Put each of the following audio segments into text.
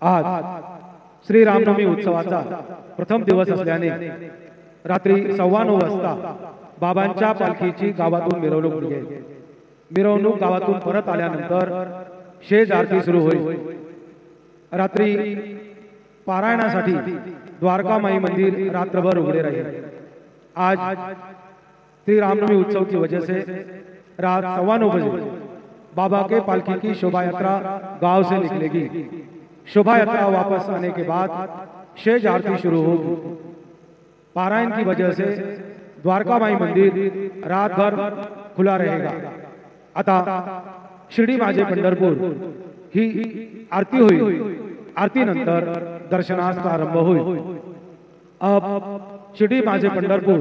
आज श्री रामनवमी उत्सवाचा प्रथम दिवस असल्याने रात्री 9:15 वाजता बाबांच्या पालखीची गावातून मिरवणूक निघेल। मिरवणूक गावातून परत आल्यानंतर शेज आरती सुरू होईल। रात्री पारायणासाठी द्वारकामाई मंदिर रात्रभर उघडे रहेल। आज श्री रामनवमी उत्सव की वजह से रात 9:15 बजे बाबा के पालकी की शोभा यात्रा गांव से निकलेगी। शोभा यात्रा वापस आने के बाद शेज आरती शुरू होगी। पारायण की वजह से द्वारकामाई मंदिर रात भर खुला रहेगा। आता शिर्डी माझे पंढरपूर ही आरती होईल। आरती नंतर दर्शनास प्रारंभ होईल। अब शिर्डी माझे पंढरपुर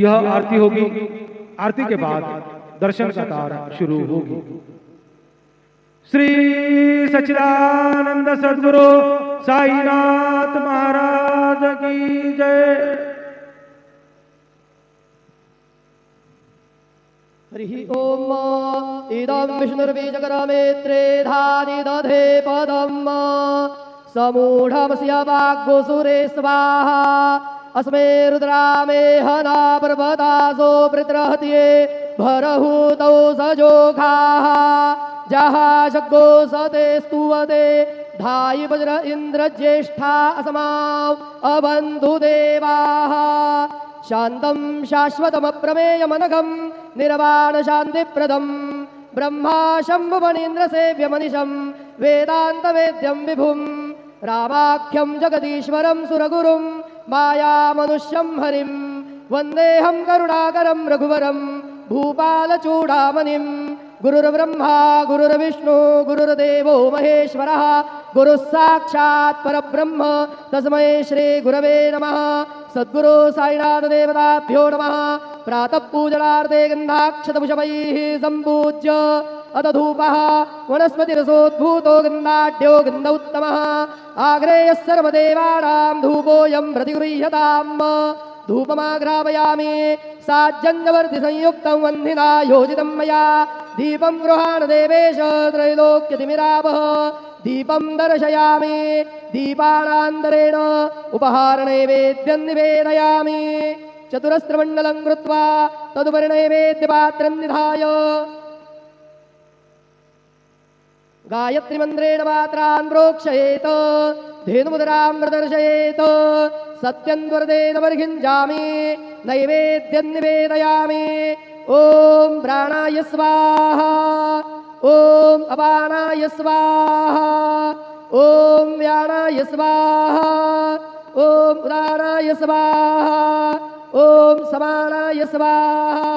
यह आरती होगी। आरती के बाद दर्शन कतार शुरू होगी। श्री सच्चिदानंद सद्गुरु साईनाथ महाराज की जय। हरि ओम इदं विष्णुर्बीजकरमेत्रे धानि दधे पदम् समूढमस्य वाग्गोसुरे स्वाहा अस्मे रुद्रामे हना पर्वतासो वृत्रहत्ये भरहूतौ सजोखाः जहा शग्गो सते स्तुवते धायि वज्र इन्द्र ज्येष्ठा अस्माव अबन्धु देवाः शान्तं शाश्वतमप्रमेयमनघं निर्वाण शान्तिप्रदं ब्रह्मा शम्भुवनीन्द्र सेव्यमनिशं वेदान्तवेद्यं विभुं रामाख्यं जगदीश्वरं सुरगुरुं मायामनुष्यं हरिं वन्देऽहं करुणाकरं रघुवरं भूपालचूडामणिं गुरुर्ब्रह्मा गुरुर्विष्णु गुरुर्देवो महेश्वरः गुरुः साक्षात् परब्रह्म तस्मै श्री गुरवे नमः। सद्गुरु साईनाथ देवताभ्यो नमः। प्रातः पूजनार्थे गन्धाक्षतपुष्पैः सम्पूज्य अथ धूपः वनस्पतिरसोद्भूतो गन्धाढ्यो गन्धोत्तमः आग्रेयः सर्वदेवानां धूपोऽयं प्रतिगृह्यताम्। धूपमाग्रापयामि साज्जन्यवर्ति संयुक्तं वह्निना योजितं मया दीपं गृहाण देवेश त्रैलोक्यतिमिरावः दीपं दर्शयामि दीपानान्तरेण उपहारनैवेद्यं निवेदयामि चतुरस्रमण्डलं कृत्वा तदुपरि नैवेद्यपात्रं निधाय गायत्री मंत्रेण पात्रान् प्रोक्षयेत धेनुमुद्रां प्रदर्शयेत सत्यं वर्हिञ्जामि नैवेद्यं निवेदयामि। ओम प्राणाय स्वाहा ओम अपानाय स्वाहा ओम व्यानाय स्वाहा ओम उदानाय स्वाहा ओम समानाय स्वाहा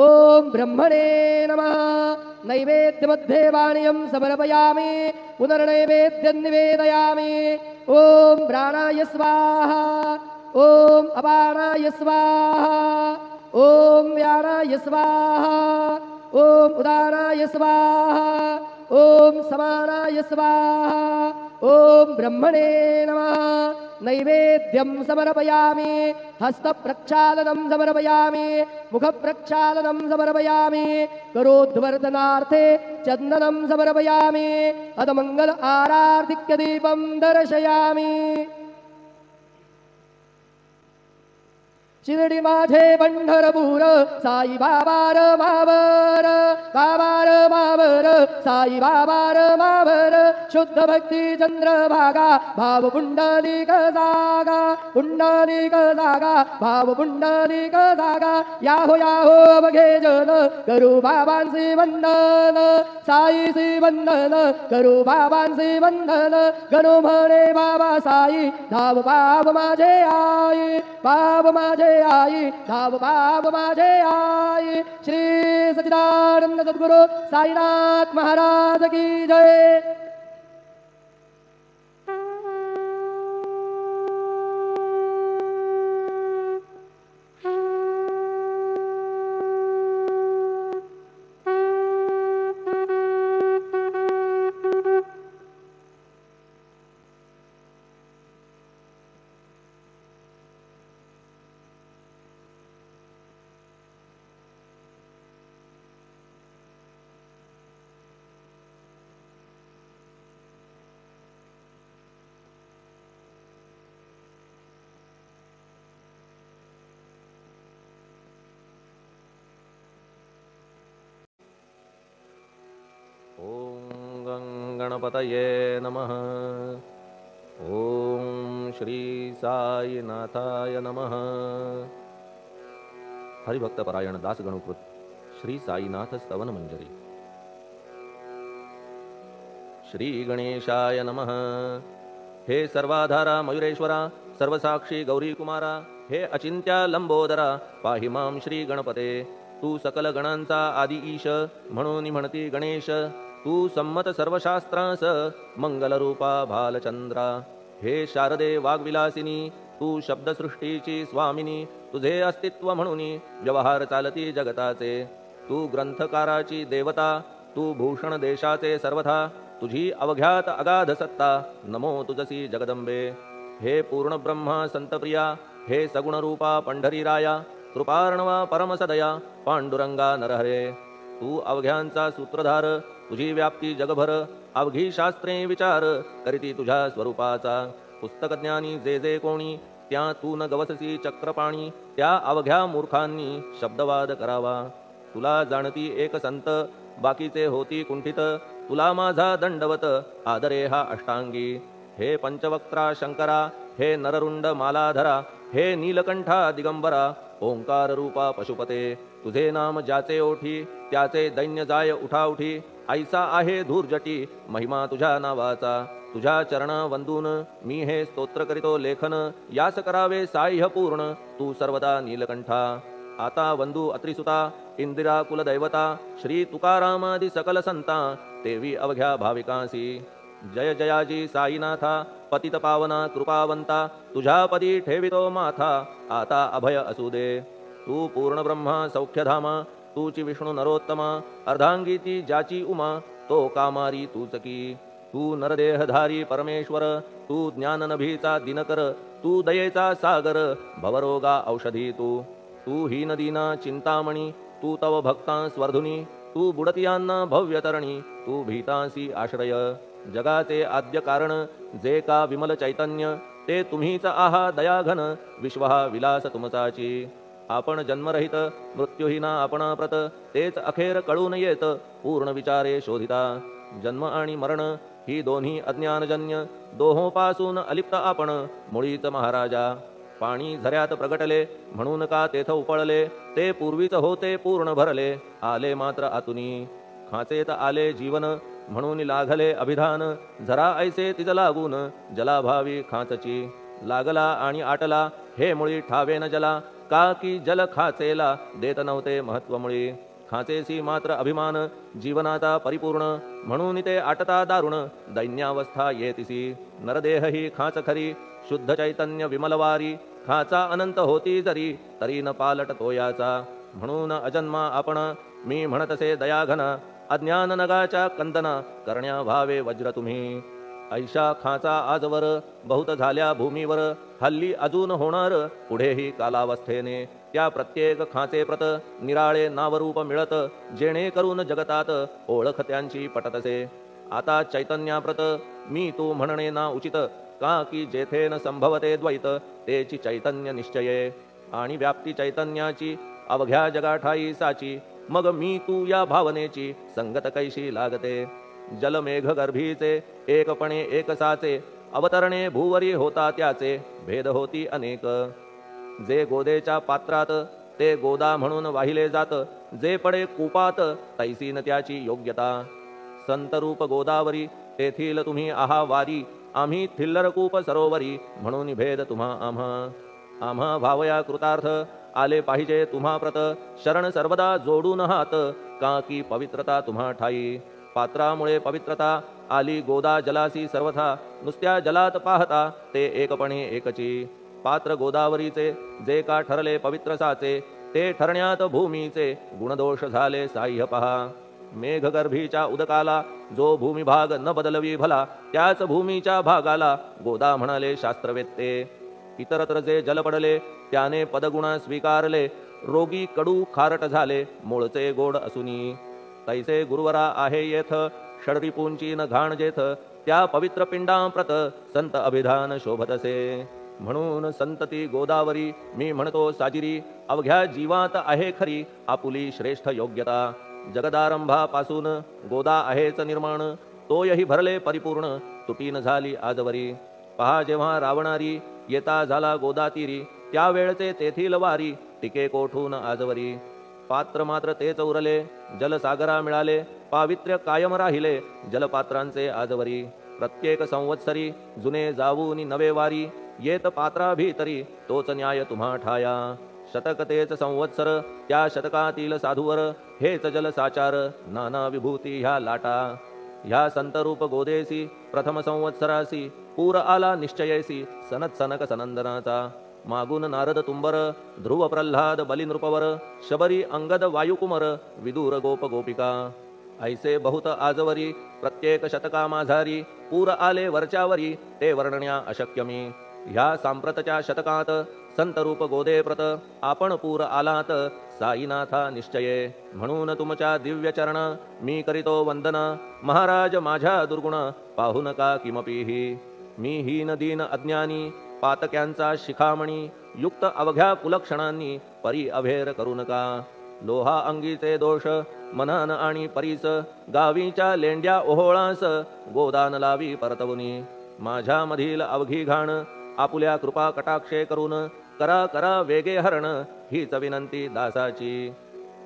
ओम ब्रह्मणे नमः। नैवेद्यमध्ये वाणियं समर्पयामि पुनर्नैवेद्यं निवेदयामि। ओम प्राणाय स्वाहा ओम अपानाय स्वाहा ओम व्यानाय स्वाहा ओम उदानाय स्वाहा ओम समानाय स्वाहा ओम ब्रह्मणे नमः। नैवेद्यं समर्पयामि हस्तप्रक्षालनं समर्पयामि मुखप्रक्षालनं समर्पयामि करोद्वर्धनार्थे चन्दनं समर्पयामि अथ मंगल आराधिक्य दीपं दर्शयामि। शिर्डी माझे पंढरपूर साई बाबार मावर बाबार मावर साई बाबार मावर शुद्ध भक्ती चंद्रभागा भाव पुंडलिक जागा पुंडलिक जागा भाव पुंडलिक जागा याहो याहो बघे जन करू बाबांचे वंदन साईचे वंदन करू बाबांचे वंदन गणो म्हणे बाबा साई धाव बाब माझे आई बाब माझे आई धाव बाब माझे आई। श्री सच्चिदानंद सद्गुरु साईनाथ महाराज की जय। ओम गणपतये नमः। ओम श्री साईनाथाय नमः। हरिभक्तपरायण दास गणुकृत श्री साईनाथ स्तवन मंजरी। श्री गणेशाय नमः। हे सर्वाधारा मयुरेश्वरा, सर्वसाक्षी गौरी कुमारा, हे अचिंत्या लंबोदरा, पाहि मां श्री गणपते। तू सकल गणांचा आदी ईश, म्हणून म्हणती गणेश। तू संमत सर्वशास्त्रांस, मंगलरूपा भालचंद्रा। हे शारदे वाग्विलासिनी, तू शब्दसृष्टीची स्वामिनी। तुझे अस्तित्व म्हणून व्यवहार चालती जगताचे। तू ग्रंथकाराची देवता, तू भूषण देशाचे सर्वथा। तुझी अवघ्यात अगाध सत्ता, नमो तुझसी जगदंबे। हे पूर्ण ब्रह्मा संतप्रिया, हे सगुण रूपा पंढरीराया। कृपार्णवा परमसदया, पांडुरंगा नरहरे। तू अवघ्यांचा सूत्रधार, तुझी व्याप्ती जगभर। अवघी शास्त्रे विचार, करीती तुझ्या स्वरूपाचा। पुस्तकज्ञानी जे जे कोणी, त्या तू न गवससी चक्रपाणी। त्या अवघ्या मूर्खांनी शब्दवाद करावा। तुला जाणती एक संत, बाकीचे होती कुंठित। तुला माझा दंडवत, आदरे हा अष्टांगी। हे पंचवक्त्रा शंकरा, हे नररुंड मालाधरा। हे नीलकंठा दिगंबरा, ओंकार रूपा पशुपते। तुझे नाम ज्याचे ओठी, त्याचे दैन्य जाय उठाउठी। ऐसा आहे धूर्जटी, महिमा तुझ्या नावाचा। तुझ्या चरणा वंदून मी हे स्तोत्र करीतो लेखन। यास करावे साह्य पूर्ण, तू सर्वदा नीलकंठा। आता वंदू अत्रिसुता, इंदिरा कुलदैवता। श्री तुकारामादि सकल संता, तेवी अवघ्या भाविकांसी। जय जयाजी साईनाथा, पतित पावना कृपावंता। तुझ्या पदी ठेवितो माथा, आता अभय असू दे। तू पूर्ण ब्रह्मा सौख्यधामा, तूची विष्णू नरोत्तमा। अर्धांगी ती ज्याची उमा, तो कामारी तूच की। तू नरदेहधारी परमेश्वर, तू ज्ञाननभीचा दिनकर। तू दयेचा सागर, भवरोगा औषधी तू। तू हीन दीना चिंतामणी, तू तव भक्तां स्वर्धुनी। तू बुडतियांना भव्यतरणी, तू भीतांसी आश्रय। जगाचे आद्य कारण, जे का विमल चैतन्य। ते तुम्हीच आहा दयाघन, विश्व हा विलास तुमचाची। आपण जन्मरहित, मृत्यूहीना आपणा प्रत। तेच अखेर कळून येत, पूर्ण विचारे शोधिता। जन्म आणि मरण ही दोन्ही अज्ञानजन्य, दोहोपासून अलिप्त आपण मुळीच महाराजा। पाणी झऱ्यात प्रगटले, म्हणून का तेथ उपळले। ते पूर्वीच होते पूर्ण भरले, आले मात्र आतुनी। खाचेत आले जीवन, म्हणून लागले अभिधान। झरा ऐसे तिज लागून, जलाभावी खाचची। लागला आणि आटला, हे मुळी ठावे न जला। का की जल खाचेला देत नव्हते महत्व मुळी। खाचेसी मात्र अभिमान, जीवनाचा परिपूर्ण। म्हणून ते आटता दारुण, दैन्यावस्था येतिसी। नरदेह ही खाच खरी, शुद्ध चैतन्य विमलवारी। खाचा अनंत होती जरी, तरी न पालट तोयाचा। म्हणून अजन्मा आपण, मी म्हणतसे दयाघन। अज्ञान नगाच्या कंदना, करण्या व्हावे वज्र तुम्ही। ऐशा खाचा आजवर, बहुत झाल्या भूमीवर। हल्ली अजून होणार, पुढेही कालावस्थेने। त्या प्रत्येक खाचे प्रत, निराळे नावरूप मिळत। जेणे करून जगतात, ओळख त्यांची पटतसे। आता चैतन्याप्रत, मी तू म्हणणे ना उचित। का की जेथे न संभवते द्वैत, तेची चैतन्य निश्चये। आणि व्याप्ती चैतन्याची, अवघ्या जगाठाई साची। मग मी तू या भावनेची, संगत कैशी लागते। जलमेघ गर्भीचे, एकपणे एकसाचे। अवतरणे भूवरी होता त्याचे, भेद होती अनेक। जे गोदेच्या पात्रात, ते गोदा म्हणून वाहिले जात। जे पडे कूपात, तैसी न त्याची योग्यता। संतरूप गोदावरी, तेथील तुम्ही आहा वारी। आम्ही थिल्लरकूप सरोवरी, म्हणून भेद तुम्हा आम्हा। आम्हा भावया कृतार्थ, आले पाहिजे तुम्हा प्रत। शरण सर्वदा जोडून हात, का की पवित्रता तुम्हा ठाई। पात्रामुळे पवित्रता, आली गोदा जलासी सर्वथा। नुसत्या जलात पाहता, ते एकपणे एकची। पात्र गोदावरीचे, जे का ठरले पवित्र साचे। ते ठरण्यात भूमीचे, गुणदोष झाले साह्य पहा। मेघगर्भीच्या उदकाला, जो भूमिभाग न बदलवी भला। त्याच भूमीच्या भागाला, गोदा म्हणाले शास्त्रवेत्ते। इतरत्र जे जल पडले, त्याने पदगुणा स्वीकारले। रोगी कडू खारट झाले, मूळचे गोड असुनी। तैसे गुरुवरा आहे येथ, षडरिपूंची न घाण जेथ। त्या पवित्र पिंडांप्रत, संत अभिधान शोभतसे। म्हणून संतती गोदावरी, मी म्हणतो साजिरी। अवघ्या जीवात आहे खरी, आपुली श्रेष्ठ योग्यता। जगदारंभापासून गोदा आहेच निर्माण, तोयही भरले परिपूर्ण, तुटीन झाली आजवरी. पहा जेव्हा रावणारी येता झाला गोदातीरी, त्यावेळचे तेथील वारी टिके कोठून आजवरी. पात्र मात्र तेच उरले, जलसागरा मिळाले, पावित्र्य कायम राहिले जलपात्रांचे आजवरी. प्रत्येक संवत्सरी जुने जाऊनी नवे वारी, येत पात्रा भीतरी तोच न्याय तुम्हा ठाया. शतक तेच संवत्सर त्या शतकातील साधूवर, हेच जलसाचार नाना विभूती ह्या लाटा. ह्या संतरूप गोदेसी प्रथम संवत्सरासी, पूर आला निश्चयेसी सनत सनक सनंदनाचा. मागून नारद तुंबर, ध्रुव प्रल्हाद बलिनृपवर, शबरी अंगद वायुकुमर, विदूर गोप गोपिका. ऐसे बहुत आजवरी प्रत्येक शतका माझारी, पूर आले वरच्यावरी ते वर्णण्या अशक्यमी. ह्या सांप्रतच्या शतकात संतरूप गोदे प्रत, आपण पूर आलात साईनाथा निश्चये. म्हणून तुमच्या दिव्य चरण मी करीतो वंदना, महाराज माझ्या दुर्गुण पाहू नका किमपीही. मी हीन दीन अज्ञानी पातक्यांचा शिखामणी, युक्त अवघ्या कुलक्षणांनी परी अभेर करू नका. लोहा अंगीचे दोष मनान आणि परीस, गावीच्या लेंड्या ओहोळास गोदान लावी परतवुनी. माझ्या मधील अवघी घाण आपुल्या कृपा कटाक्षे करून, करा करा वेगे हरण हीच विनंती दासाची.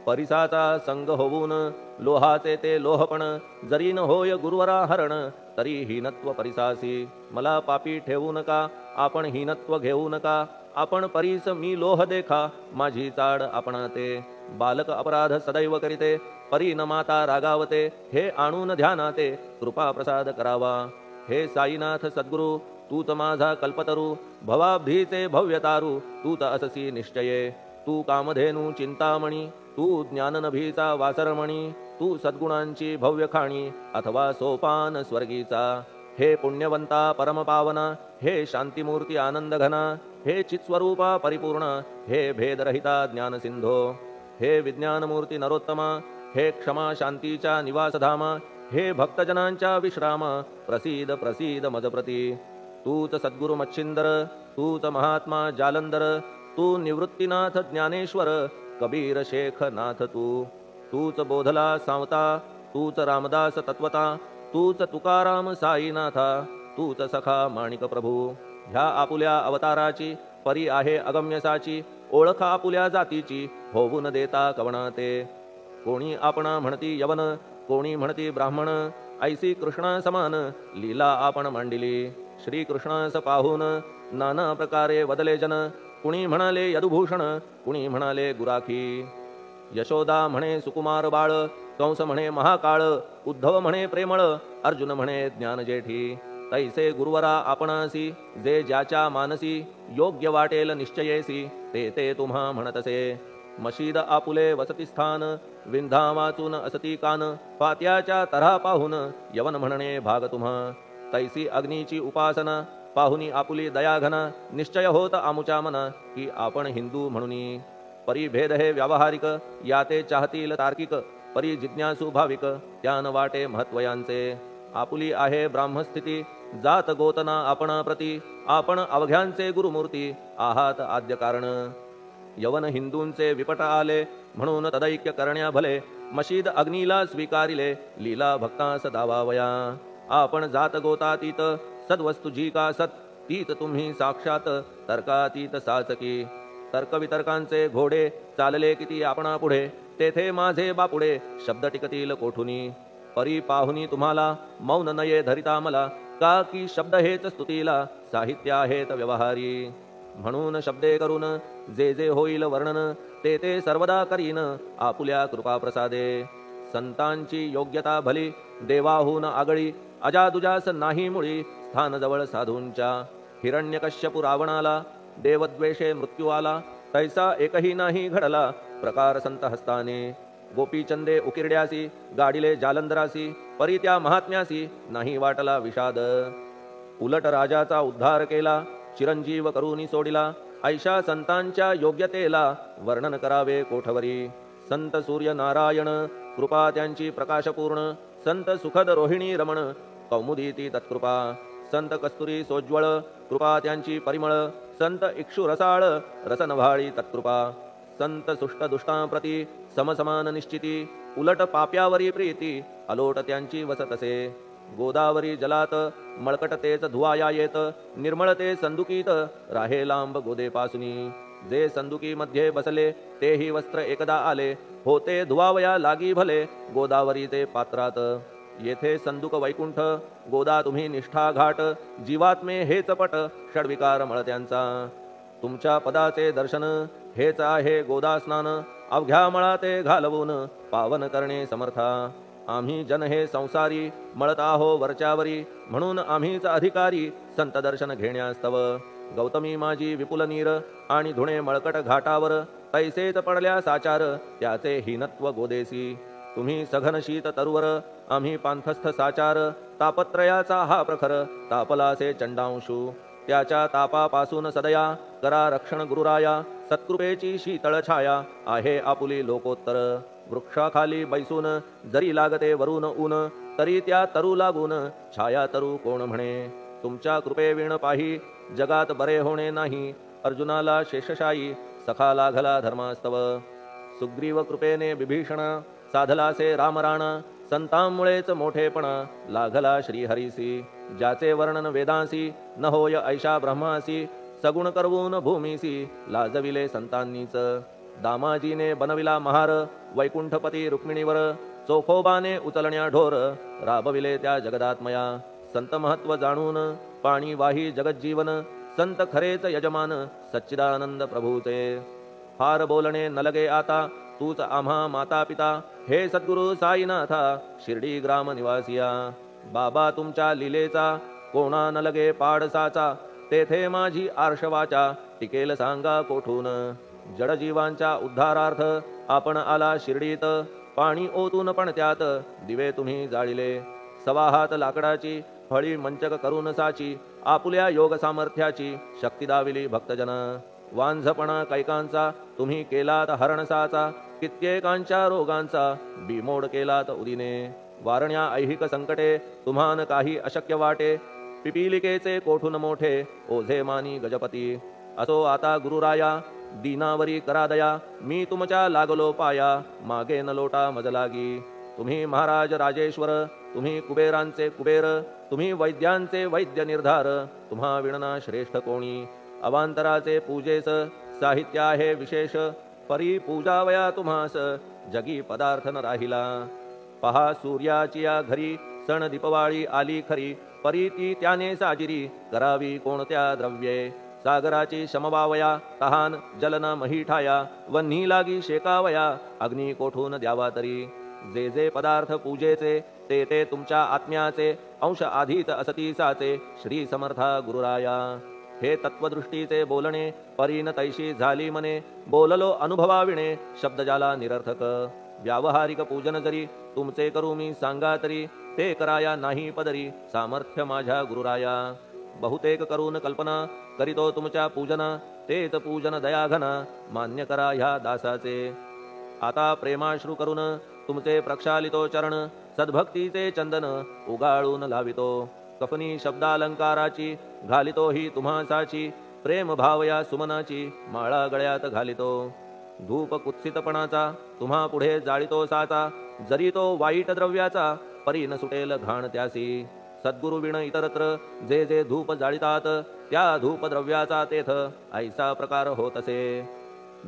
परिसाचा संग होऊन लोहाचे ते लोहपण, जरी न होय गुरुवरा हरण तरी हीनत्व परिसासी. मला पापी ठेवू नका, आपण हीनत्व घेऊ नका. आपण परीस मी लोह देखा, माझी चाड आपणाते. बालक अपराध सदैव करीते, परी न माता रागावते. हे आणून ध्यानाते कृपा प्रसाद करावा. हे साईनाथ सद्गुरु तूच माझा कल्पतरू, भवाब्धीचे भव्यतारू तूच अससी निश्चये. तू कामधेनू चिंतामणी, तू ज्ञाननभीचा वासरमणी, तू सद्गुणांची भव्य खाणी अथवा सोपान स्वर्गीचा. हे पुण्यवंता परमपावना, हे शांतिमूर्ती आनंदघना, हे चित्स्वरूपा परिपूर्ण, हे भेदरहिता ज्ञानसिंधो. हे विज्ञानमूर्ती नरोत्तमा, हे क्षमा शांतीच्या निवासधामा, हे भक्तजनांच्या विश्रामा, प्रसीद प्रसीद मजप्रती. तूच सद्गुरु मच्छिंदर, तूच महात्मा जालंधर, तू निवृत्तीनाथ ज्ञानेश्वर, कबीर शेख नाथ तू. तूच बोधला सावता, तूच रामदास तत्वता, तूच तुकाराम साईनाथा, तूच सखा माणिक प्रभू. ह्या आपुल्या अवताराची परी आहे अगम्यसाची, ओळख आपुल्या जातीची होऊन देता कवणाते. कोणी आपणा म्हणती यवन, कोणी म्हणती ब्राह्मण, ऐसी कृष्णा समान लीला आपण मांडिली. श्रीकृष्णास पाहून नाना प्रकारे वदले जन, कुणी म्हणाले यदुभूषण, कुणी म्हणाले गुराखी. यशोदा म्हणे सुकुमार बाळ, कंस म्हणे महाकाळ, उद्धव म्हणे प्रेमळ, अर्जुन म्हणे ज्ञानजेठी. तैसे गुरुवरा आपणासी, जे ज्याच्या मानसी योग्य वाटेल निश्चयेसी, ते ते तुम्हा म्हणतसे. मशीद आपुले वसतिस्थान, विंधा वाचून असती कान, पात्याच्या तऱ्हा पाहून यवन म्हणणे भाग तुम्हा. तैसी अग्नीची उपासना पाहुनी आपुली दयाघना, निश्चय होत आमुच्या मना की आपण हिंदू म्हणूनी. परी भेद हे व्यावहारिक, याते चाहतील तार्किक, परी जिज्ञासू भाविक त्यान वाटे महत्वयांचे. आपुली आहे ब्राह्मस्थिती, जात गोतना आपणा प्रती, आपण अवघ्यांचे गुरुमूर्ती आहात आद्य कारण. यवन हिंदूंचे विपट आले, म्हणून तदैक्य करण्या भले, मशीद अग्नीला स्वीकारिले, लीला भक्तास दावावया. आपण जात गोतातीत, सद्वस्तू जी का सत, तीत तुम्ही साक्षात तर्कातीत साचकी. तर्कवितर्कांचे घोडे चालले किती आपणा पुढे, तेथे माझे बापुडे शब्द टिकतील कोठुनी. परी पाहुनी तुम्हाला मौन नये धरिता मला, का की शब्द हेच स्तुतीला साहित्य आहेत व्यवहारी. म्हणून शब्दे करून जे जे होईल वर्णन, ते ते सर्वदा करीन आपुल्या कृपा प्रसादे. संतांची योग्यता भली देवाहून आगळी, अजादुजास नाही मुळी स्थान जवळ साधूंच्या. हिरण्यकश्यपु रावणाला देवद्वेषे मृत्यू आला, तैसा एकही नाही घडला प्रकार संत हस्ताने. गोपीचंदे उकिरड्यासी, गाडिले जालंधरासी, परी त्या महात्म्यासी नाही वाटला विषाद. उलट राजाचा उद्धार केला, चिरंजीव करूनी सोडिला, ऐशा संतांच्या योग्यतेला वर्णन करावे कोठवरी. संत सूर्य नारायण कृपा त्यांची प्रकाशपूर्ण, संत सुखद रोहिणी रमण कौमुदी ती तत्कृपा. संत कस्तुरी सोज्वळ कृपा त्यांची परिमळ, संत इक्षु रसाळ रसनभाळी तत्कृपा. संत सुष्ट दुष्टां प्रती समसमान निश्चिती उलट पाप्यावरी प्रीती अलोट त्यांची वसतसे गोदावरी जलात मळकट तेच धुवाया येत निर्मळ ते संदुकीत राहे लांब गोदेपासुनी जे संदुकी मध्ये बसले तेही वस्त्र एकदा आले होते धुवावया लागी भले गोदावरीचे पात्रात येथे संदुक वैकुंठ गोदा तुम्ही निष्ठा घाट जीवात्मे हेच पट षडविकार मळत्यांचा तुमच्या पदाचे दर्शन हेच आहे गोदा स्नान अवघ्या मळा ते घालवून पावन करणे समर्था आम्ही जन हे संसारी मळत आहो वरच्यावरी म्हणून आम्हीच अधिकारी संत दर्शन घेण्यास्तव गौतमी माझी विपुल नीर आणि धुणे मळकट घाटावर तैसेच पडल्या साचार त्याचे हीनत्व गोदेसी तुम्ही सघन शीत तरुवर आम्ही पांथस्थ साचार तापत्रयाचा हा प्रखर तापलासे चंडांशू त्याच्या तापापासून सदया करा रक्षण गुरुराया सत्कृपेची शीतळ छाया आहे आपुली लोकोत्तर वृक्षाखाली बैसून जरी लागते वरून ऊन तरी त्या तरू लागून छाया तरू कोण म्हणे तुमच्या कृपेविण पाही जगात बरे होणे नाही अर्जुनाला शेषशायी सखा लागला धर्मास्तव सुग्रीव कृपेने विभीषण साधलासे रामराण संतांमुळेच मोठेपणा लागला श्रीहरीसी ज्याचे वर्णन वेदांसी न होय ऐशा ब्रह्मासी सगुण करवून भूमीसी लाजविले संतांनीच दामाजीने बनविला महार वैकुंठपती रुक्मिणीवर चोखोबाने उचलण्या ढोर राबविले त्या जगदात्मया संत महत्व जाणून पाणी वाही जगज्जीवन संत खरेच यजमान सच्चिदानंद प्रभूचे फार बोलणे न लगे आता तूच आम्हा माता पिता हे सद्गुरु साईनाथा शिर्डी ग्राम निवासिया बाबा तुमच्या लीलेचा कोणा न लगे पाडसाचा तेथे माझी आर्षवाचा टिकेल सांगा कोठून जडजीवांच्या उद्धारार्थ आपण आला शिर्डीत पाणी ओतून पण त्यात दिवे तुम्ही जाळिले सवा हात लाकडाची फळी मंचक करून साची आपुल्या योग सामर्थ्याची शक्ती दाविली भक्तजन वांझपणा कैकांचा तुम्ही केलात हरणसाचा कित्येकांच्या रोगांचा बिमोड केलात उदिने वारण्या ऐहिक संकटे तुम्हान काही अशक्य वाटे पिपीलिकेचे कोठून मोठे ओझे मानी गजपती असो आता गुरुराया दीनावरी करा दया मी तुमच्या लागलो पाया मागे न लोटा मजलागी तुम्ही महाराज राजेश्वर तुम्ही कुबेरांचे कुबेर तुम्ही वैद्यांचे वैद्य निर्धार तुम्हा विणना श्रेष्ठ कोणी अवांतराचे पूजेस साहित्य आहे विशेष परी पूजावया तुम्हास जगी पदार्थ न राहिला पहा सूर्याची या घरी सण दीपवाळी आली खरी परी ती त्याने साजिरी करावी कोणत्या द्रव्ये सागराची शमवावया तहान जलन महीठाया वन्ही लागी शेकावया अग्नी कोठून द्यावा तरी जे जे पदार्थ पूजेचे ते ते तुमच्या आत्म्याचे अंश आधीच असतीसाचे श्री समर्था गुरुराया हे तत्वदृष्टीचे बोलणे परीन तैशी झाली मने बोललो अनुभवाविणे शब्द जाला निरर्थक व्यावहारिक पूजन जरी तुमचे करू मी सांगा तरी ते कराया नाही पदरी सामर्थ्य माझ्या गुरुराया बहुतेक करून कल्पना करीतो तुमच्या पूजना तेच पूजन दयाघना मान्य करा ह्या दासाचे आता प्रेमाश्रू करून तुमचे प्रक्षालितो चरण सद्भक्तीचे चंदन उगाळून लावितो कफनी शब्दालंकाराची घालितो ही तुम्हासाची प्रेम भावया सुमनाची माळा गळ्यात घालितो धूप कुत्सितपणाचा तुम्हा पुढे जाळितो साचा जरी तो वाईट द्रव्याचा परी न सुटेल घाण त्यासी सद्गुरु विण इतरत्र जे जे धूप जाळितात त्या धूप द्रव्याचा तेथ ऐसा प्रकार होत असे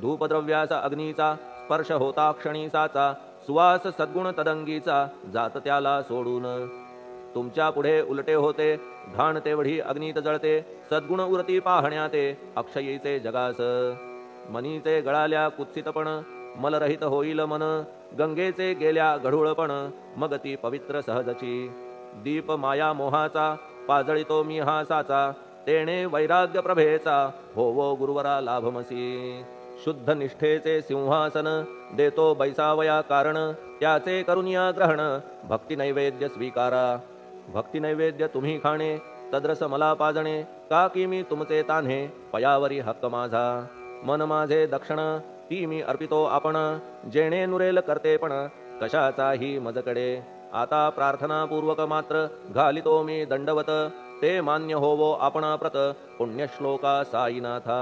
धूपद्रव्याचा अग्नीचा स्पर्श होता क्षणी साचा सुवास सद्गुण तदंगीचा जात त्याला सोडून तुमच्या पुढे उलटे होते घाण तेवढी अग्नीत जळते सद्गुण उरती पाहण्याते अक्षयीचे जगास मनीचे गळाल्या कुत्सितपण मलरहित होईल मन गंगेचे गेल्या गढूळपण मग ती पवित्र सहजची दीप माया मोहाचा पाजळितो मी हा साचा तेणे वैराग्य प्रभेचा होवो गुरुवरा लाभमसी शुद्ध निष्ठेचे सिंहासन देतो बैसावया कारण त्याचे करुनिया ग्रहण भक्ती नैवेद्य स्वीकारा भक्ती नैवेद्य तुम्ही खाणे तद्रस मला पाजणे का की मी तुमचे तान्हे पयावरी हक्क माझा मन माझे दक्षिण ती मी अर्पितो आपण जेणे नुरेल करतेपण कशाचाही मजकडे आता प्रार्थनापूर्वक मात्र घालितो मी दंडवत ते मान्य होवो आपणाप्रत पुण्यश्लोका साईनाथा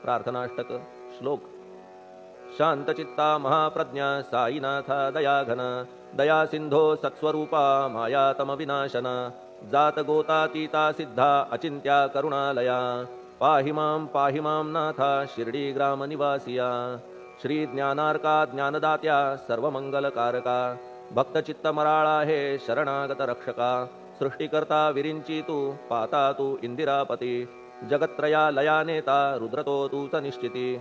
प्रार्थनाष्टक श्लोक शांतचित्ता महाप्रज्ञा साईनाथा दयाघन दया सिंधो सत्स्वरूपा मायातम विनाशन जात गोतातीता सिद्धा अचिंत्या करुणालया पाहि मां नाथा शिर्डी ग्राम निवासिया श्री ज्ञानार्का ज्ञानदात्या सर्वमंगलकारका भक्तचित्त मराळा हे शरणागत रक्षका सृष्टिकर्ता विरिंची तू पाता तू इंदिरापती जगत्त्रया लया नेता रुद्रतो तूच निश्चिती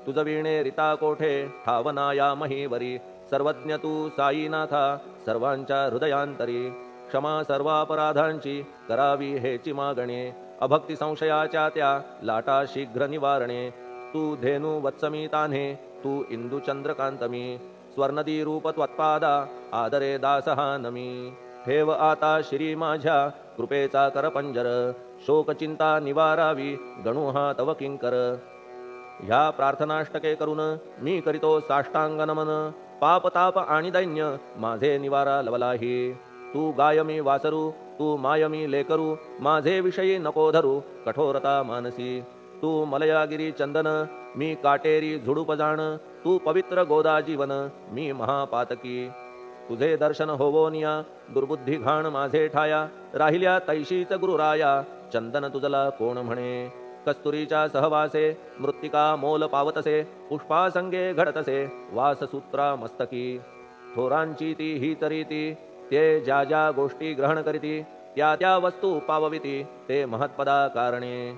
तुझ वीणे रिता कोठे ठावनाया महीवरी सर्वज्ञ तू साईनाथा सर्वांच्या हृदयांतरी क्षमा सर्वापराधांची करावी हेची मागणे अभक्ती संशयाच्या त्या लाटा शीघ्र निवारणे तू धेनु वत्समी तान्हे तू इंदू चंद्रकांतमी स्वर्णदी रूप त्वत्पादा आदरे दासहा नमी ठेव आता श्री माझ्या कृपेचा करपंजर शोकचिंता निवारावी गणू हा तव किंकर ह्या प्रार्थनाष्टके करून मी करीतो साष्टांग नमन पाप ताप आणि दैन्य माझे निवारा लवलाही तू गायमी वासरू तू मायमी लेकरू माझे विषयी नको धरू कठोरता मानसी तू मलयागिरी चंदन मी काटेरी झुडूप जाण तू पवित्र गोदा जीवन मी महापातकी तुझे दर्शन होवोनिया दुर्बुद्धी घाण माझे ठाया राहिल्या तैशीच गुरुराया चंदन तुझला कोण म्हणे कस्तुरीच्या सहवासे मृत्तिका मोल पावतसे पुष्पासंगे घडतसे वाससूत्रा मस्तकी थोरांची ती ही चरिती ते ज्या ज्या गोष्टी ग्रहण करीती त्या त्या वस्तू पावविती ते महत्पदा कारणे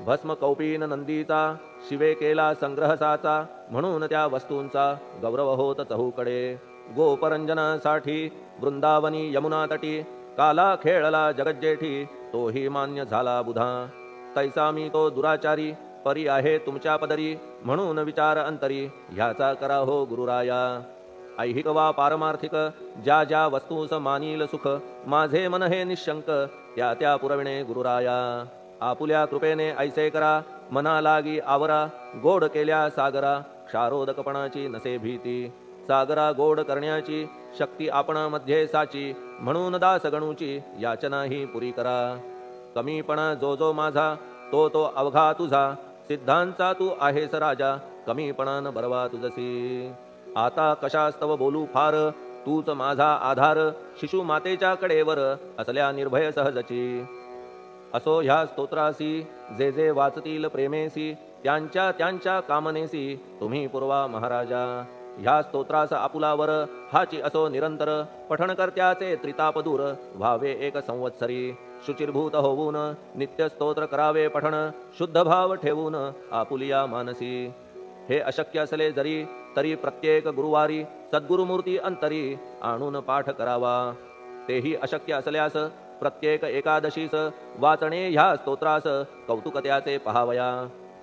भस्म कौपीन नंदीचा शिवे केला संग्रह साचा म्हणून त्या वस्तूंचा गौरव होत चहूकडे गोपरंजनासाठी वृंदावनी यमुना तटी काला खेळला जगज्जेठी तोही मान्य झाला बुधा तैसा मी तो दुराचारी परी आहे तुमच्या पदरी म्हणून विचार अंतरी ह्याचा करा हो गुरुराया ऐहिक वा पारमार्थिक ज्या ज्या वस्तूस मानील सुख माझे मन हे निशंक त्या त्या पुरविणे गुरुराया आपुल्या कृपेने ऐसे करा मना लागी आवरा गोड केल्या सागरा क्षारोदकपणाची नसे भीती सागरा गोड करण्याची शक्ती आपणामध्ये साची म्हणून दास गणूची याचना ही पुरी करा कमीपणा जो जो माझा तो तो अवघा तुझा सिद्धांचा तू आहेस राजा कमीपणान बरवा तुझसी आता कशास्तव बोलू फार तूच माझा आधार शिशु मातेच्या कडेवर असल्या निर्भय सहजची असो ह्या स्तोत्रासी जे जे वाचतील प्रेमेसी त्यांच्या त्यांच्या कामनेसी तुम्ही पूर्वा महाराजा ह्या स्तोत्रास आपुलावर हाची असो निरंतर पठणकर्त्याचे त्रिताप दूर व्हावे एक संवत्सरी शुचिर्भूत होऊन नित्य स्तोत्र करावे पठण शुद्ध भाव ठेवून आपुलिया मानसी हे अशक्य असले जरी तरी प्रत्येक गुरुवारी सद्गुरुमूर्ती अंतरी आणून पाठ करावा तेही अशक्य असल्यास प्रत्येक एकादशीस वाचणे ह्या स्तोत्रास कौतुकत्याचे पहावया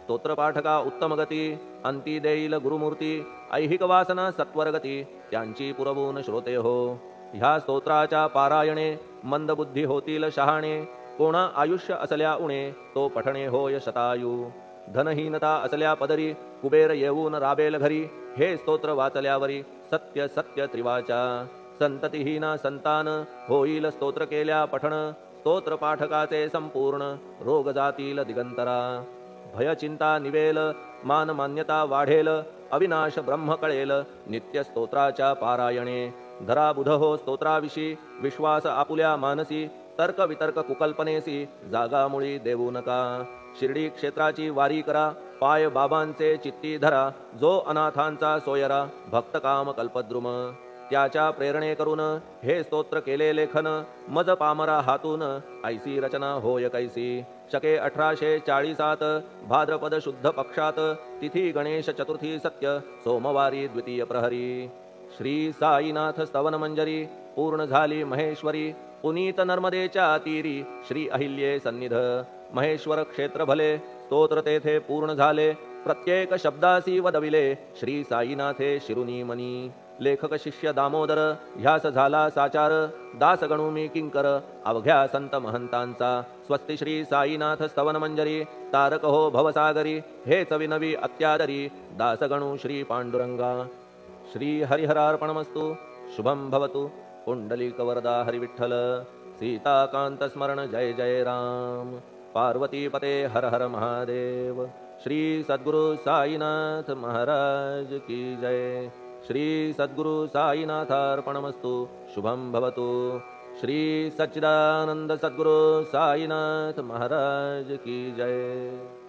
स्तोत्रपाठका उत्तम गती अंती देईल गुरुमूर्ती ऐहिक वासना सत्वरगती त्यांची पुरवून श्रोते हो ह्या स्तोत्राच्या पारायणे मंदबुद्धी होतील शहाणे कोणा आयुष्य असल्या उणे तो पठणे होय शतायू धनहीनता असल्या पदरी कुबेर येऊन राबेल घरी हे स्तोत्र वाचल्यावरी सत्य सत्य त्रिवाचा संततिहीना संतान होईल स्तोत्र केल्या पठण स्तोत्र पाठकाचे संपूर्ण रोग जातील दिगंतरा भय चिंता निवेल मान मान्यता वाढेल अविनाश ब्रह्म कळेल नित्य स्तोत्राच्या पारायणे धरा बुध हो स्तोत्राविषयी विश्वास आपुल्या मानसी तर्क वितर्क कुकल्पनेसी जागामुळी देऊ नका शिर्डी क्षेत्राची वारी करा पाय बाबांचे चित्ती धरा जो अनाथांचा सोयरा भक्त काम कल्पद्रुम त्याच्या प्रेरणे करून हे स्तोत्र केले लेखन मज पामरा हातून ऐसी रचना होय कैसी शके 1840 भाद्रपद शुद्ध पक्षात तिथी गणेश चतुर्थी सत्य सोमवारी द्वितीय प्रहरी श्री साईनाथ स्तवन मंजरी पूर्ण झाली महेश्वरी पुनीत नर्मदेच्या तीरी श्री अहिल्ये सन्निध महेश्वर क्षेत्र भले स्तोत्र तेथे पूर्ण झाले प्रत्येक शब्दासी वदविले श्री साईनाथे शिरुनी मनी लेखक शिष्य दामोदर ह्यास झाला साचार दास गणू मी किंकर अवघ्या संत महंतांचा स्वस्ति श्री साईनाथ स्तवन मंजरी तारक हो भवसागरी हेच विनवी अत्यादरी दास गणू श्री पांडुरंगा श्री हरिहरार्पणमस्तु शुभम भवतु पुंडलिक वरदा हरिविठ्ठल सीताकांत स्मरण जय जय राम पार्वतीपते हर हर महादेव। श्री सद्गुरु साईनाथ महाराज की जय। श्री सद्गुरु साईनाथार्पणमस्तु। शुभं भवतु। श्री सच्चिदानंद सद्गुरु साईनाथ महाराज की जय।